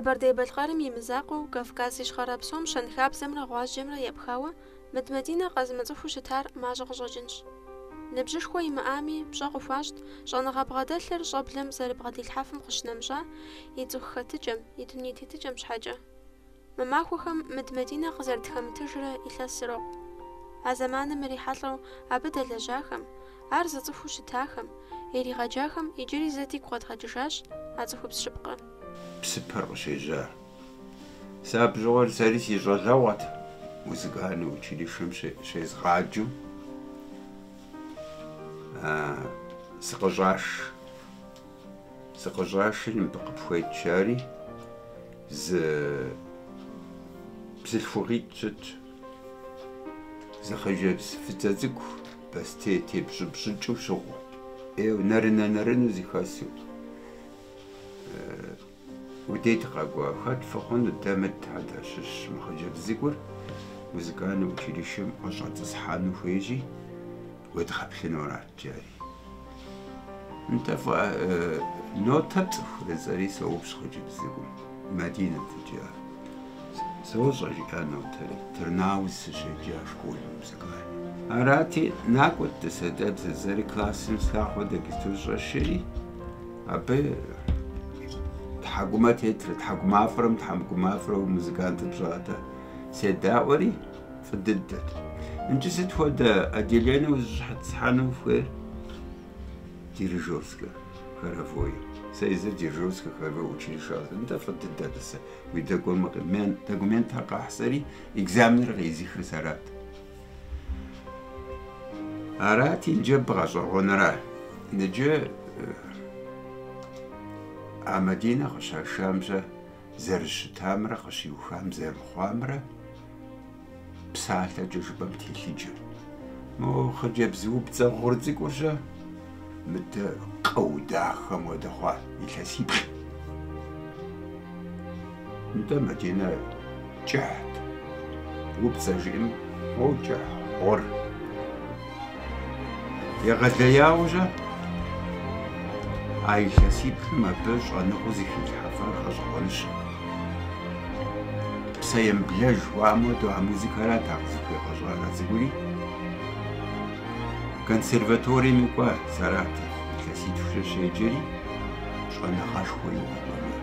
Кабардей-Балкарым и мызакъуэу Кавказ ищхъэрэ псом шэнхабзэмрэ гъуажьэмрэ епхауэ Мыд-Мэдинэ къэзымыцӀыхуу щытар мащӀэ къыщӀэкӀынщ. Ныбжьышхуэ имыӀами, пщӀэ къыхуащӀт щӀэныгъэ бгъэдэлъыр щӀэблэм зэрыбгъэдилъхьэфым къыщынэмыщӀа и цӀыху хэтыкӀэм, и дуней тетыкӀэм щхьэкӀэ. Мы махуэхэм Мыд-Мэдинэ къызэрытхэмытыжрэ илъэс ирокъу. А зэманым ирихьэлӀэу абы дэлэжьахэм, ар зыцӀыхуу щытахэм, иригъэджахэм иджыри зэтигу къэдгъэкӀыжащ а цӀыхубз шыпкъыр. Псыпэр къыщежьа. Сэ бжыгъэр сэри си щӀалэгъуэт. Музыкальное училищем щезгъаджэу сыкъыщӀаши мыбы къыпхуечари зы бзылъхугъитӀ щытщ. Зы хъыджэбз фыцӀэ цӀыкӀу бастет епщӀыпщӀыкӀыу щыгъу. Нэрынэ зихэсу. Удейт къакӀуа хэт фыхъуну дэ мыд адащыщ мы хъыджэбз цӀыкӀур музыкальное училищем къыщӀэтӀысхьэну хуежьи уедгъэплъыну арат джари. НтӀэ нотэ цӀыхурэ зэри соупщӀ хъыджэбз цӀыкӀум. Мадинэт иджа. СощӀэ жиӀа нотэри. Тырнауз сыщеджа школым музыкальным. Арати накӀуэт дысэдэбзэ зэри классым слъагъуэ дэгисту щӀэшэри абы тхьэкӀумэ тетрэ тхьэкӀумафӀэрэм тхьэкӀумафӀэрэ музыкантыр пщӀатэ седаӀуэри фӀы дыдэт. ИкӀи сыт хуэдэ отделение узыщхьэцхьэну ухуейр? Дирижерскэ хоровое. Сэ езыр дирижерскэ хоровое училище. НтӀэ фӀы дыдэт сэ. Уи документхэр къахьсэри экзаменыр къезихыр сэрат. Арати инджыб гъэщӀэгъуэнра. Ныджы а Мадинэ къыщашамщэ зэрыщытамрэ къыщиухам зэрыхъуамрэ псалъэкӀэ жыпӀэм телъыджэ. Мо хъыджэбз упцӀэ гъур цӀыкӀурщэ мыдэ къэу дахэм хуэдэ хъуа илъэсиплъ. НтӀэ Мадинэ кӀыхьт. УпцӀэ жиӀэм кӀыхь гъур. Егъэлеяуэщэ а илъэсиплъым абы щӀэныгъуу зыхилъхьэфар гъэщӀэгъуэнщ. Псэ емыблэж жыхуаӀэм хуэдэу а музыкэрат ар къызыхуегъэщӀар а цӀыкӀури. Консерваторием и кӀуа сэрат илъэситхукӀэ щеджэри щӀэныгъэшхуэ иуӀуэми.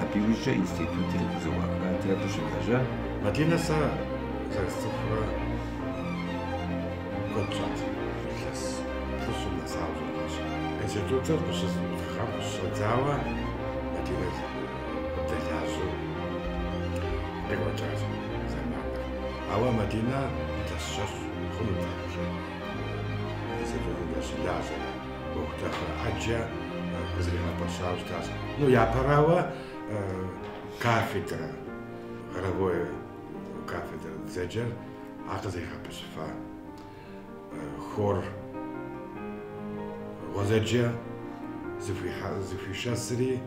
Абы иужькӀэ институтыр къызэӀуахати абы щылэжьа. Мадинэ сэ зэрысцӀыхурэ куэд щӀат илъэс плъыщӀу нэсауэ щӀэдащ. Институтыр къыщыщӀэдзауэ Мадинэ дэлажьэу къекӀуэкӀащ зэманыр. Ауэ Мадинэ илъэсщэщ хъунут абы. Институтым щылажьэ. Ӏуэхутӏэхъуэ Ӏэджэ къызэригъэпэщауэ щытащ. Ну, япэрауэ кафедрэ, хоровое кафедрэ зэджэр ар къызэригъэпэщыфа. Хор гъуэзэджэ зыхуишэсри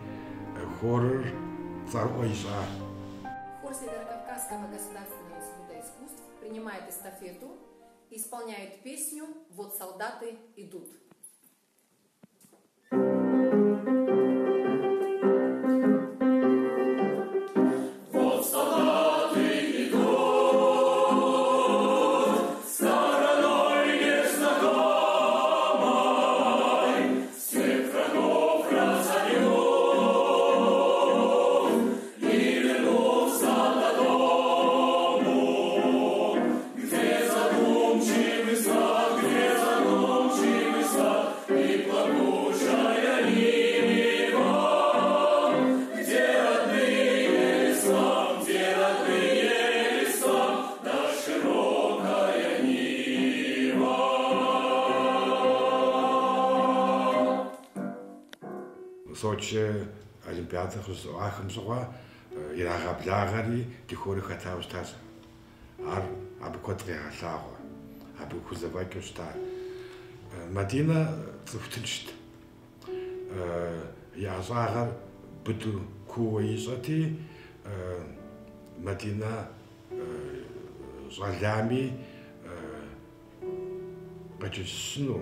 хорыр цӀэрыӀуэ ищӀа. Хор Северокавказского государственного института искусств принимает эстафету и исполняет песню «Вот солдаты идут». Сочи Олимпиадэ къыщыӀуахэм щыгъуэ ирагъэблагъэри ди хорыр хэтауэ щытащ. Ар абы куэд къегъэлъагъуэ, абы хузэфӀэкӀыу щытар. Мадинэ цӀыху тыншт. И ӀэщӀагъэр быду куууэ ищӀэти, Мадинэ щӀалами къэкӀыжыну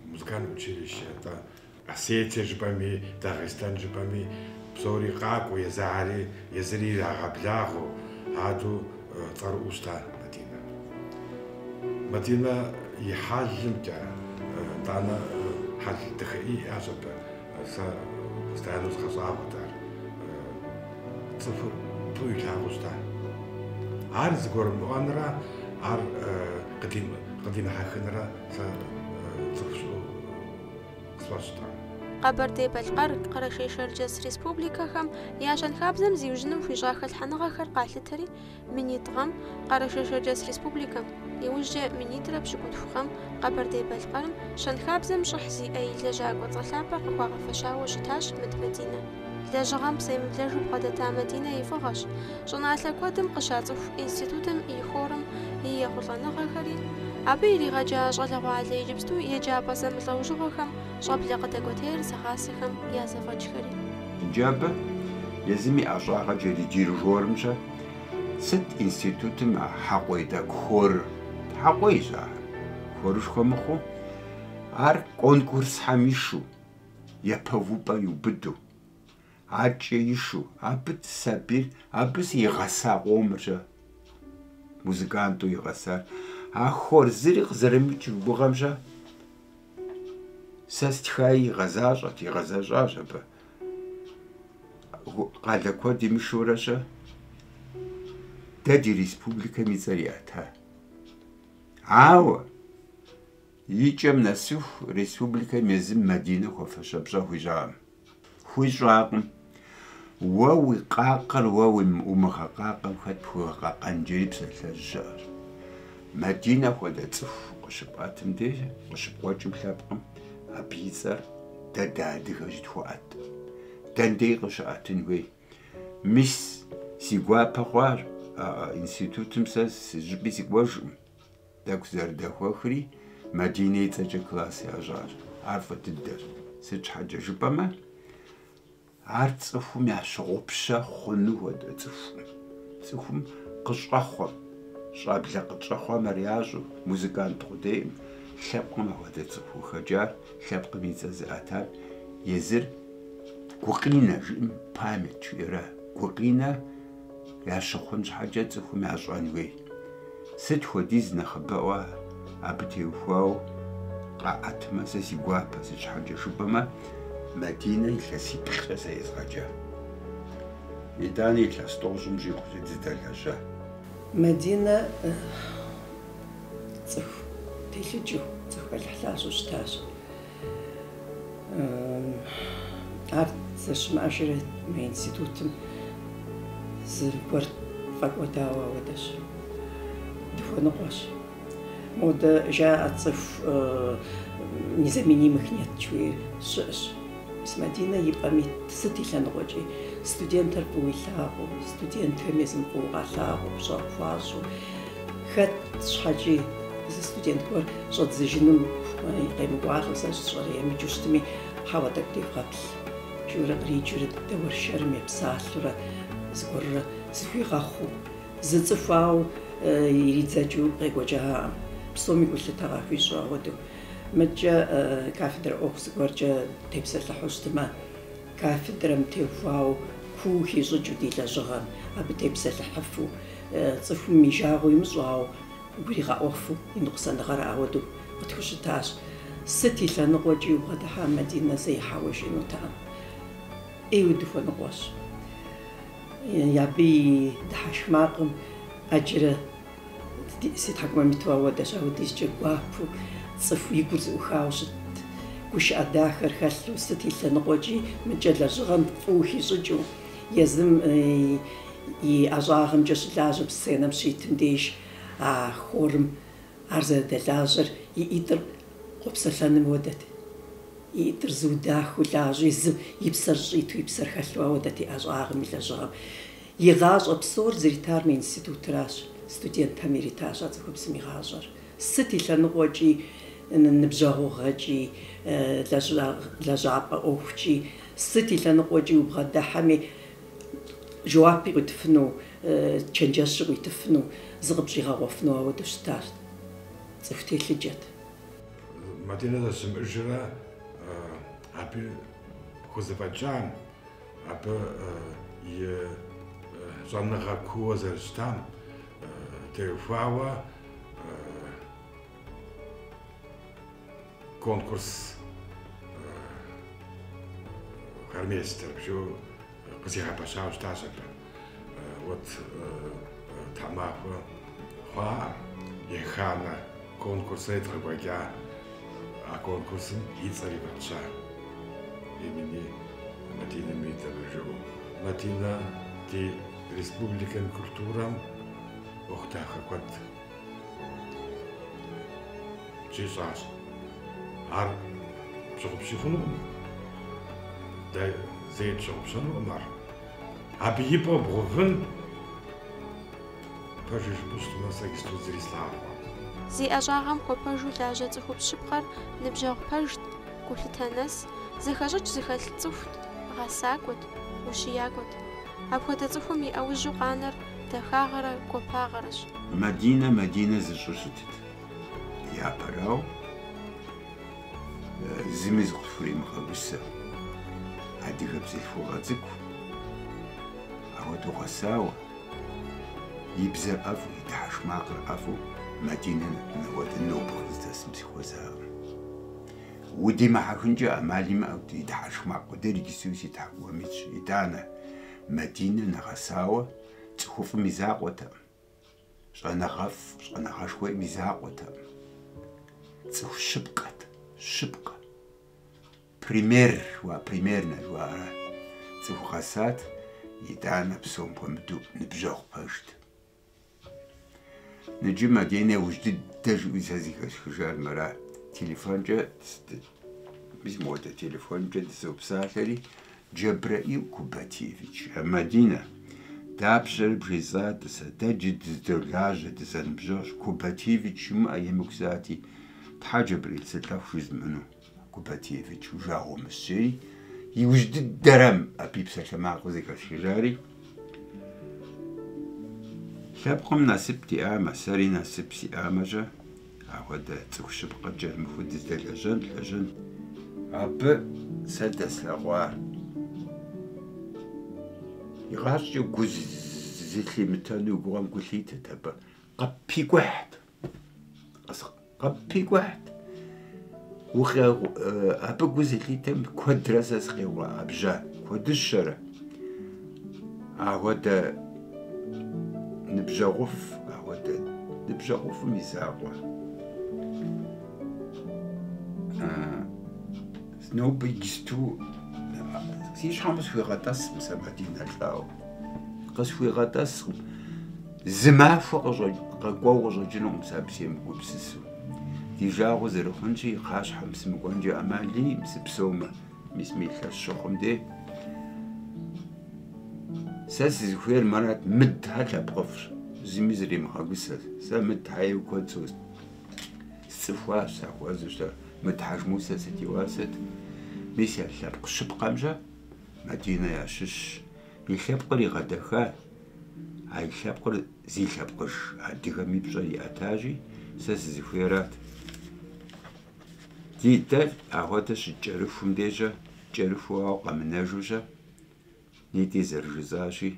музыкальное училище, Осетия жбами, Дагестан жбами, псори каку езри рагаблагу, аду цар уста Мадина يحاجمتا دانا حال تخي عجب ستانوس خصابة صفر طويل هاوستا عارز قرن وانرا عار قديم حاخنرا صفشو قصواشتا Къэбэрдей Балкъэр Къэрэшей-Шэрджэс республикэхэм я щэнхабзэм зиужьыным хуищӀа хэлъхьэныгъэхэр къалъытэри минитӀ-гъэм Къэрэшей-Шэрджэс республикэм, иужькӀэ минитӀрэ пщыкӀутху-гъэм Къэбэрдей Балкъэрым щэнхабзэм щӀыхь зиӀэ и лэжьакӀуэ цӀэлъапӀэр къыхуагъэфэщауэ щытащ Мыдмэдинэ. Лэжьыгъэм псэемыблэжу бгъэдэта Мадинэ и фӀыгъэщ. ЩӀыналъэ куэдым къыщацӀыху институтым и хорым и ехъулӀэныгъэхэри, абы иригъэджа щӀалэгъуалэ иджыпсту еджапӀэ зэмылӀэужьыгъуэхэм щӀэблэ къыдэкӀуэтейр зыгъасэхэм язэфӀэкӀхэри. Джабэ езыми ӀэщӀагъэ дирижерымщэ сыт институтым хьэкъуей тӀэкӀу хьэкъуейщ хорышхуэ мыхъуу ар конкурсхэм ишу епэувыпӀэ иубыду акӀэ ишу абы сабийр абы игъэса къомырщэ музыканту игъэсар а хор зыри къызэрымыкӀ гугъэмщэ сэ стхаи игъэзащӀащ абы къалэ куэд имышурэщэ дэ ди республикэм и цӀэр ята. Ауэ икӀэм нэсыху республикэм езым Мадинэ хуэфэщэпщӀэ хуищӀакъым. Уэ уи къакъэр уэ умыгъэ къакъэм хэт пхуигъэкъэнкӀэри псэлъэж щыӀэщ. Мадинэ хуэдэ цӀыху къыщыпӀэтым деж къыщыпкъуэкӀым лъэпкъым абы и цӀэр дэ дэадыгэ щытхуаӀэт. Дэндей къыщыӀэтын хуей. Мис си гуапэ хъуащ институтым сэ сыжыпӀи сыкӀуэжкъым. Тӏэкӏу зэрыдэхуэхри Мадинэ и цӏэкӏэ класс ящӏащ. Ар фӏы дыдэщ. Сыт щхьэкӏэ жыпӏэмэ, ар цӏыхум ящыгъупщэ хъуну хуэдэ цӏыхум къыщӏэхъуэ, щӏаблэ къытщӏэхъуэмэр ящӏу, музыкант къудейм, лъэпкъым апхуэдэ цӏыху хэкӏар, лъэпкъым и цӏэ зыӏэтар, езыр гукъинэ жиӏэм память жиӏэрэ, гукъинэ ящыхъун щхьэкӏэ цӏыхум ящӏэн хуей. Сыт хуэдиз нэхъыбэӏуэ абы теухуауэ къаӏэтмэ, сэ си гуапэ сыт щхьэкӏэ жыпӏэмэ, Мадинэ илъэсиплӏкӏэ сэ езгъэджа. Итӏани илъэс тӏощӏым щӏигъу зыдэлэжьа. Мадинэ цӏыху телъыджэу, цӏыху хэлъхьэлъащӏэу щытащ. Ар зэщымыӏэжрэ мы институтым зыгуэр фӏэкӏуэдауэ ауэдэщ. Дыхуэныкъуэщ. Мода жаӏэ цӏыху незаменимых нет жыхуейр щыӏэщ. Мис Мадинэ и пӏэм ит сыт и лъэныгъуэкӏи студентыр фӏыуэ илъагъуу, студентхэм езым фӏыуэ къалъагъуу, пщӏэ хуащӏу, хэт щхьэкӏи зы студент гуэр щӏэдзыжыным къемыкӏуалӏэу сэ щӏэрэ емыджэу щытми, хьэуэ тӏэкӏу девгъэплъ. Жыгырэ къриджурэ дэуэршэрым епсалъурэ зыгуэрурэ зыхуигъэхъуу, зы цӏыхуауэ иридзэкӏыу къекӏуэкӏа псоми гу лъытэ къахуищӏу ауэдэу. Мыдкӏэ кафедрэ ӏуэху зыгуэркӏэ тепсэлъыхьу щытымэ, кафедрэм теухуауэ куу хищӏыкӏыу ди лэжьыгъэм, абы тепсэлъыхьыфу, цӏыхум и жагъуэ имыщӏауэ, гуригъэӏуэху и ныкъусаныгъэр ауэдэу къытхущытащ. Сыт и лъэныгъуэкӏи убгъэдыхьа Мадинэ зэ ихьауэ жиӏэнутэкъым. Ӏейуэ дыхуэныкъуэщ. Абы и дыхьэшх макъым ӏэджэрэ си тхьэкӏумэмиту ауэдэщ, ауэдизкӏэ гуапэу цӏыху и гур зыӏухауэ щытт. Гушыӏэ дахэр хэлъу сыт и лъэныгъуэкӏи мыдкӏэ лэжьыгъэм фӏыуэ хищӏыкӏыу, езым и ӏэщӏагъэмкӏэ щылажьэ сценэм щитым деж а хорым ар зэрыдэлажьэр и ӏитӏыр къопсэлъэным хуэдэт. И ӏитӏыр зыудахыу лажьи, и псэр щӏиту, и псэр хэлъу ауэдэт и ӏэщӏагъэм и лэжьыгъэм. И гъащӏэ псор зыритар мы институтыращ, студентхэм иритащ а цӏыхубзым и гъащӏэр. Сыт и лъэныгъуэкӏи, ныбжьэгъугъэкӏи, лэжьапӏэ ӏуэхукӏи, сыт и лъэныгъуэкӏи убгъэдыхьэми, жэуапи къуитыфыну, чэнджэщи къуитыфыну, зыкъыпщӏигъэгъуэфыну ауэдэу щытащ. Цӏыху телъыджэт. Мадинэ зэщымыӏэжрэ أبي أذربيجان أبي جنغا كوزرستان تفاوى конкурс гармейстер бишо قصيها باشا وشتاشب вот тамахо ха ехана конкурс этребагя а конкурсом ицари бача имени Матина Митабежо Матина ти республикан культурам охтаха кот чишаш ар шопшихну да زيد شوبشن ومر أبي بروفن بجوج بوستو نسايستو زريسلاو زي أجاهم كوباجو لاجة تخوب شبقر نبجاغ باجت كولتانس زخاجج زخالتوفت غاساكوت وشياكوت أبخوتا تخومي أوجو قانر تخاغرة كوباغرش مدينة زشوشتت يا براو زمز غفري مخبسة هادي غبزي فوغاتزكو أودو غساوة يبزر أفو يتحش ماقر أفو مدينة نواد النوبغ زتاسم سيخوزاو ودي ما حكنجا أمالي ما أودي يتحش ماقر داري كسوسي تحقوا ميتش يتانا مدينة نغساوة تخوف ميزاق وتا شغانا غف شغانا غشوي ميزاق وتا تخوف شبقة بريمير وبريميرنا جوارا تخو خاصات يتانا بسوم بمدو نبجوغ باشت نجي مدينة وجدد تجو إسازي كشخجار مرا تليفون جا مش موتا تليفون جا تسوب ساتري جبرائي كوباتيفيتش مدينة تابشر بجيزات تجد دلاجة تسان بجوش كوباتيفيتش ما أيامك ساتي تحاجبري تسلاف جزء منه كوباتيفيتش وجاهو مسيري يوجد الدرم أبي بسالة معكو زي كشجاري شابقم ناسبتي آما ساري ناسبسي آما جا عودا تخشب قد جا المفروض دي الأجن أب سدس لغوار يغاش يقوز زيتلي متانو قوام قليتا تبا قبيك واحد قبيك واحد وخا أبا قوزيتلي تم كود راساس خيوا أبجا كود الشرع عودا نبجا غف عودا نبجا غف ميزاغوا سنو بيجستو سيش حامس في غطاس مسا مدينة اللاو قاس في غطاس زما فوق قاقوا رجلو مسا بسيم قبسسو ديجا غزر خنجي خاش حمس مقونجي أمالي مسبسوما مسمي الشخم دي ساس زخير مرات مد هلا بغفر زميزري مخاقسة سا مد هاي وكود سوس سفوا ساقوا زوجتا مد حاج موسى ستي واسد ميسي هلا بقشب قامجا مدينة ياشش يخبقري غدخا هاي خبقر زي خبقش هاديغا ميبجري أتاجي ساس زخيرات دي دال أهواتش جرفهم ديجا جرفوا وقامناجوجا نيتي زرجزاشي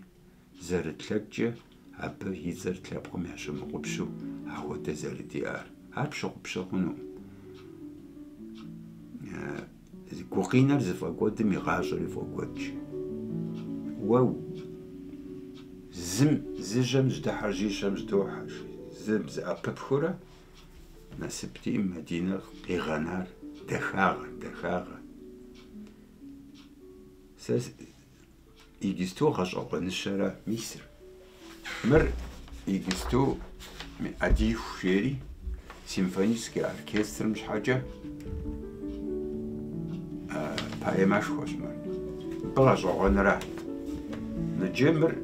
زرتلكجا أبا يزرتلابقم يحشم قبشو أهواتا زرديار هابشو قبشو خنو كوقينا زفاقوات ميغاجر فوقواتش واو زم جدا حرجي شمس دوحاش زم زأبا بخورا ناسبتي مدينة قيغانار دخاغة ساس يجستو غشاقا نشارة مصر مر يجستو أديف شيري سيمفونيسكي أوركستر مش حاجة باي ماش خوش مر بغشاقا نرا نجمر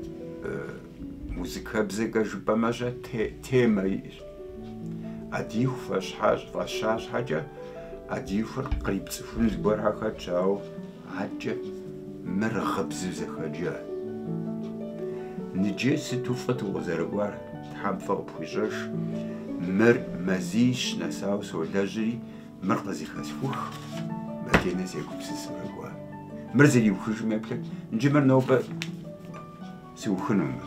موسيقى بزيقا جبا ماجا تيما أديف فاشاش حاجة أديف قريب تسفون زبور حاجة تشاو حاجة مرغب زخجا نجي ستوفت وزرقوار تحب فوق بخجاش مر مزيش نساو سولاجري مرقزي خسفوخ مدينة سيكوبسس ولا مرزي يوخش ما بلك نجمر نوبة سيوخنهم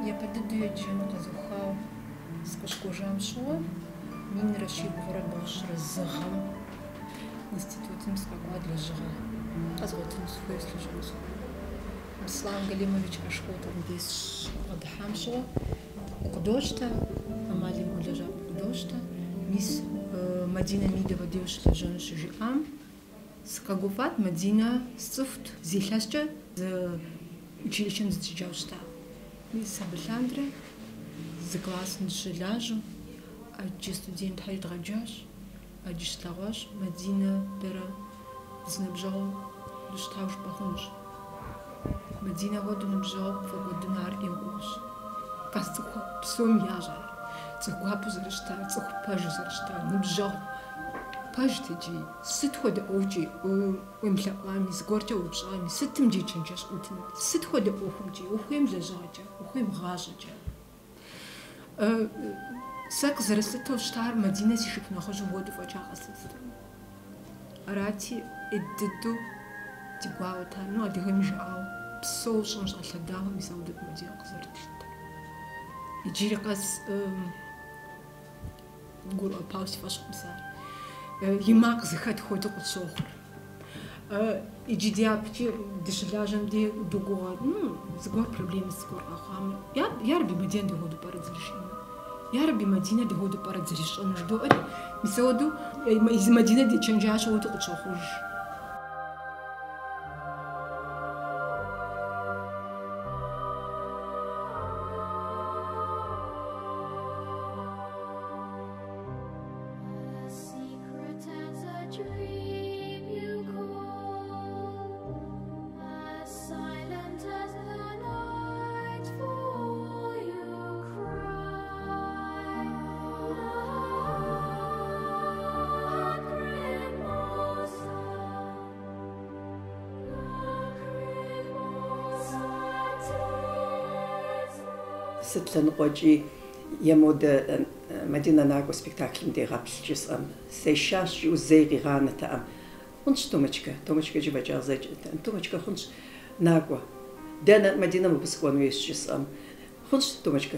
Я поддаю разухал скошкожам шо, мин раши город баш раззахам институтом скаква для жира. Азготин свой служил. Ислам Галимович Ашхотов без адхам шо, кудошта, амалим улежа кудошта, мис Мадина Мидова девушка жена шижам, скагуфат Мадина суфт зихляшча за училищем зачаушта. Мис Сабеландре за классный шиляжу, а че студент хайдраджаш, а диштаваш Мадина пера знабжал душтауш пахунш. Мадина воду набжал фогодунар и уш. Кастухо псом яжа, цухуапу зарашта, цухупажу зарашта, набжал. Пажтеджи, сыт хода очи, уимлаами, сгорча упшами, сытым диченчаш утин, сыт хода ухумчи, ухуем лежача, ухуем гажача. Сак зарастато штар Мадина си шипнахожу воду в очах асатсту. Арати иддиту тигуавата, но адигам жаал, псол шанш алладава мисаудат Мадина казартишта. Иджири каз гур апауси фашкумсар. Ямак захат хода кусохр. Иджидиапчи дешляжам ди дугуа, сгор проблемы с гор ахам. Я раби Мадина ди ходу пара зарешена. Я раби Мадина ди ходу пара зарешена. Жду али мисауду из Мадина ди чанжаш ходу кусохр. Сытлан Роджи ямода Мадина Наго спектакль де рапсчис сейшаш узейри раната хунч томачка живача зайч томачка хунч Наго дана Мадина мубскон вещис хунч томачка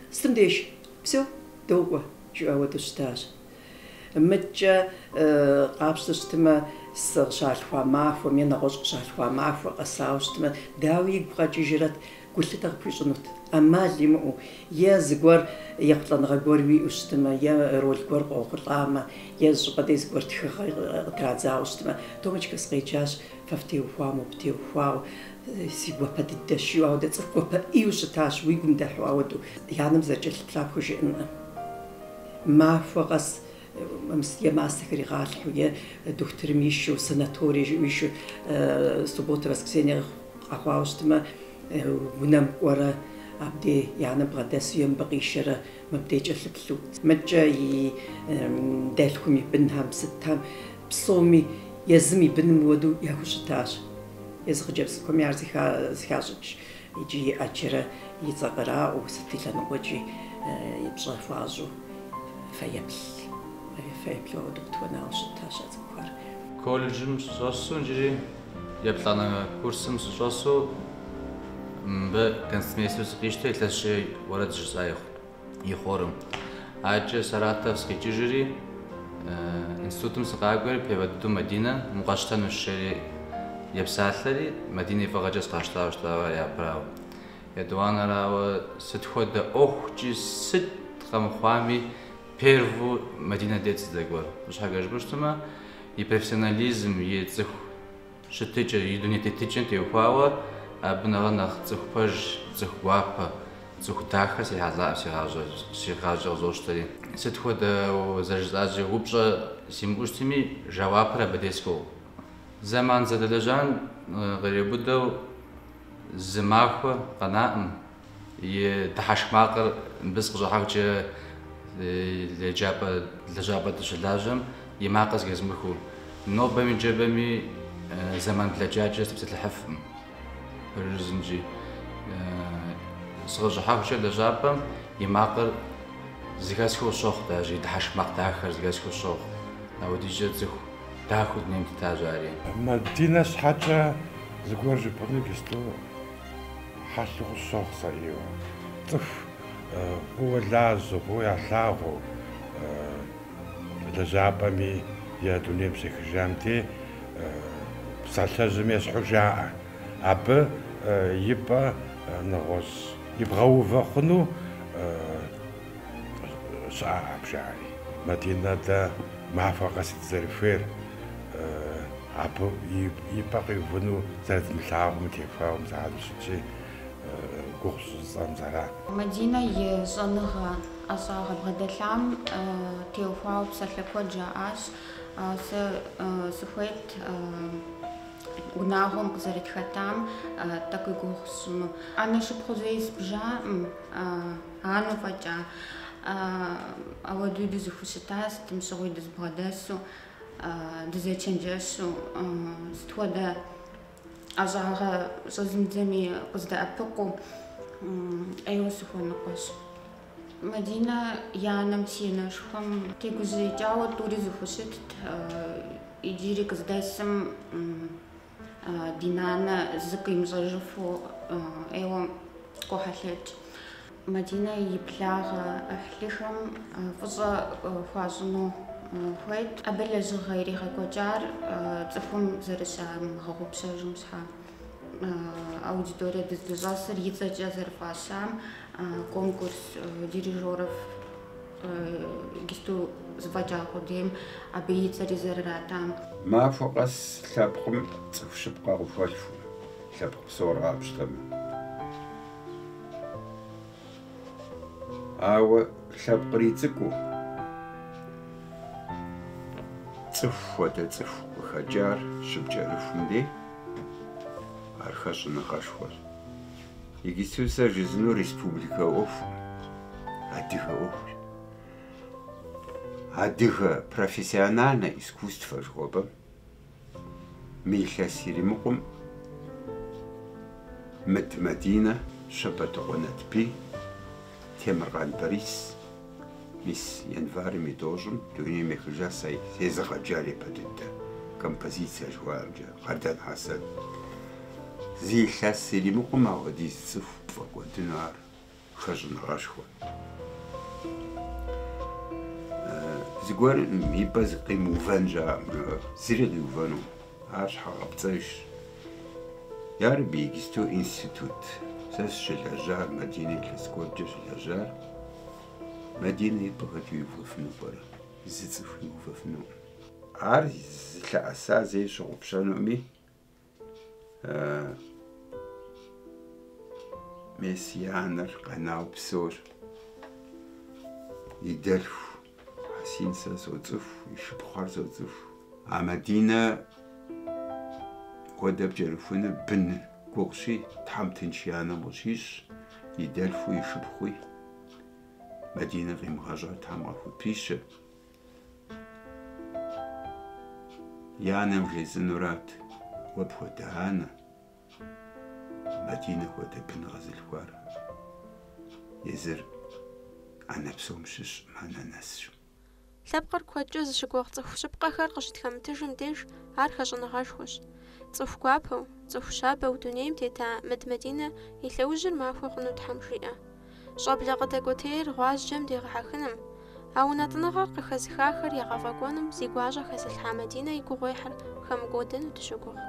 стендеш все долго живо душташ мэтча апстстма сэршалхва мафо мен рожшалхва мафо асаустма давиг бгачижрат كلتها بيجنوت أما اللي مو يا زجور يقطن غجور ويشتما يا رول جور قطعما يا زقدي زجور ترازا وشتما تومش كسقيتشاش ففتي وفامو بتي وفاو سيبوا بديتشوا أو دتسقوا بإيوش تاش ويقوم دحوا ودو يعني مزجل تلاقوش إن ما فقص يا ما سكري غالي ويا دكتور ميشو سناتوري ميشو سبوت راسكسيني أخواوشتما ونام ورا عبدي يعني بغداس يوم بقيشرة ما بديش أسلكلو متجاي دالكم يبنها بستها بصومي يزمي بن مودو ياكوش تاش يزغ جبسكم يعرزي خاجج يجي أجرة يزغرا وستي لنا وجي يبصر فازو فيبلو دكتورنا وشتاش أذكر كولجم سوسو نجري يبلغنا كورسم سوسو بكنسميسوس قيشتي ثلاث ورد جزايخ يخورم أجي سراتفسكي جيجري إنستوتم سقاقوري بيبدو مدينة مقاشتان الشري يبسالري مدينة فغجس قاشتاوشتاوا يا براو يدوانا راو ستخود أوخ جي ست خمخوامي بيرفو مدينة ديتس داقور مش حاجة جبرشتما يبروفيسيوناليزم يتزخ شتيجة يدوني تتيجن تيوخواوا أبنغنا زخبج زخوابا زخداخا سيغاجر زوجتري ستخود وزرجاجي وبجا سيمبوشتمي جوابرا بديسكو زمان زدلجان غريبودو زماخو قناعم يتحشماقر بس جحاجة لجابة دشلاجم يماقز جزمخو نوبة من جبمي زمان دلجاجة تبسط الحفم برزنجي صغر حاجة لجابم يماقر زكاسكو شوخ داجي دحش مقطع آخر زكاسكو شوخ أو ديجي زخ даху дунейм тетажари. Мадинэ щхьэкӏэ зыгуэр жыпӏэну Гисту хьэлъу къыщохъу сэ иуэ. Цӏыху фӏыуэ лажьэу, фӏыуэ ялъагъуэу лэжьапӏэми е дунейм щехыжамти псалъэжьым ещхьу жаӏэ. Абы и пӏэ нэгъуэщӏ ибгъэувэ хъуну щыӏэ абжари. Мадинэ дэ махуэ къэсыт зэрыхуейр абы и пӏэ къиувыну зэрыдмылъагъум техуауэ зэрану щытщи гугъу щӏысӏэм зара. Мадинэ и щӏэныгъэ ӏэщӏагъэбгъэдэлъам теухуауэ псалъэ куэд жаӏащ. Сэ сыхуейт унагъуэм къызэрытхэтам тӏэкӏуи гугъу сщӏыну. Ӏэнэ шыпхъу зэи збжаӏым, анэу фӏэкӏа. Ауэдэу дызыхущыта, сытым щыгъуи дызбгъэдэсу, дызэчэнджэщу, сыт хуэдэ ӏэщӏагъэ щӏэзмыдзэми къыздэӏэпыкъуу, ӏейуэ сыхуэныкъуэщ. Мадинэ и анэм си анэшхуэм тегузэикӏауэ тӏури зыхущытт, иджыри къыздэсым ди нанэ зы къимыщӏэжыфу ӏейуэ къохьэлъэкӏ. Мадинэ и благъэ ӏыхьлыхэм фӏыщӏэ хуащӏыну хуейт. Абы лэжьыгъэ иригъэкӏуэкӏар цӏыхум зэрыщамыгъэгъупщэжым щхьа аудиторие дыздыщӏэсыр и цӏэкӏэ зэрыфӏащам конкурс дирижеров Гисту зыфӏэкӏа къудейм абы и цӏэри зэрыратам. Махуэ къэс лъэпкъым цӏыху щыпкъэ къыхуэлъу, лъэпкъ псор къапщтэмэ. Ауэ лъэпкъыр ицӏыкӏуу, цӏыху хуэдэ цӏыху къыхэкӏар щыпкӏэрыхум дей, ар хэщӏыныгъэшхуэр. Игисту сэ жызыну республикэ ӏуэху, адыгэ ӏуэху. Адыгэ профессиональное искусство жыхуэпӏэм мы илъэс иримыкъум Мыд Мадинэ, Щэбэтыгъуэ Натбий, Темиркъан Борис, мис январым и дожьым дунейм ехыжа сезыгъэджар епэ дыдэ композиция жыхуаӏэмкӏэ Къардан Хьэсэн. Зи илъэс иримыкъум апхуэдиз цӏыху пфӏэкӏуэдыну ар хэщӏыныгъэшхуэ. Зыгуэр и пӏэ къимыувэн жаӏэм, зыри къиувэну, ар щхьэгъэпцӏэжщ. Ярэби Игисту институт. Сэ щылэжьар Мадинэ илъэс куэдкӏэ щылэжьар. Мадинэ и пӏэ хэт иувэфыну пӏэрэ? Зы цӏыху иувэфыну. Ар зылъэӏэса зэи щыгъупщэнуми, мес и анэр къэнауэ псор и дэлъху Хьэсин сэ соцӏыху, и шыпхъуэр соцӏыху. А Мадинэ хуэдэ пкӏэрыхуныр бын гугъущи, Тхьэм тынш и анэм къыщищӏ, и дэлъхуи и шыпхъуи. Мадинэ къимыгъэщӏа Тхьэм къыхупищэ. И анэм жезынурат, уэ пхуэдэ анэ, Мадинэ хуэдэ бын къэзылъхуар. Езыр анэ псом щыщ анэнэсщ. Лъэпкъыр куэдкӏэ зыщыгугъ цӏыху щыпкъэхэр къыщытхэмытыжым деж ар хэщӏыныгъэшхуэщ. Цӏыху гуапэу, цӏыху щабэу дунейм тета Мыд Мадинэ и лъэужьыр махуэ хъуну Тхьэм жиӏэ. Щӏэблэ къыдэкӏуэтейр гъуазджэм дегъэхьэхыным, а унэтӏыныгъэр къыхэзыхахэр ягъэфӏэкӏуэным зи гуащӏэ хэзылъхьа Мадинэ и гугъуехьыр хэмыкӏуэдыну дыщогугъ.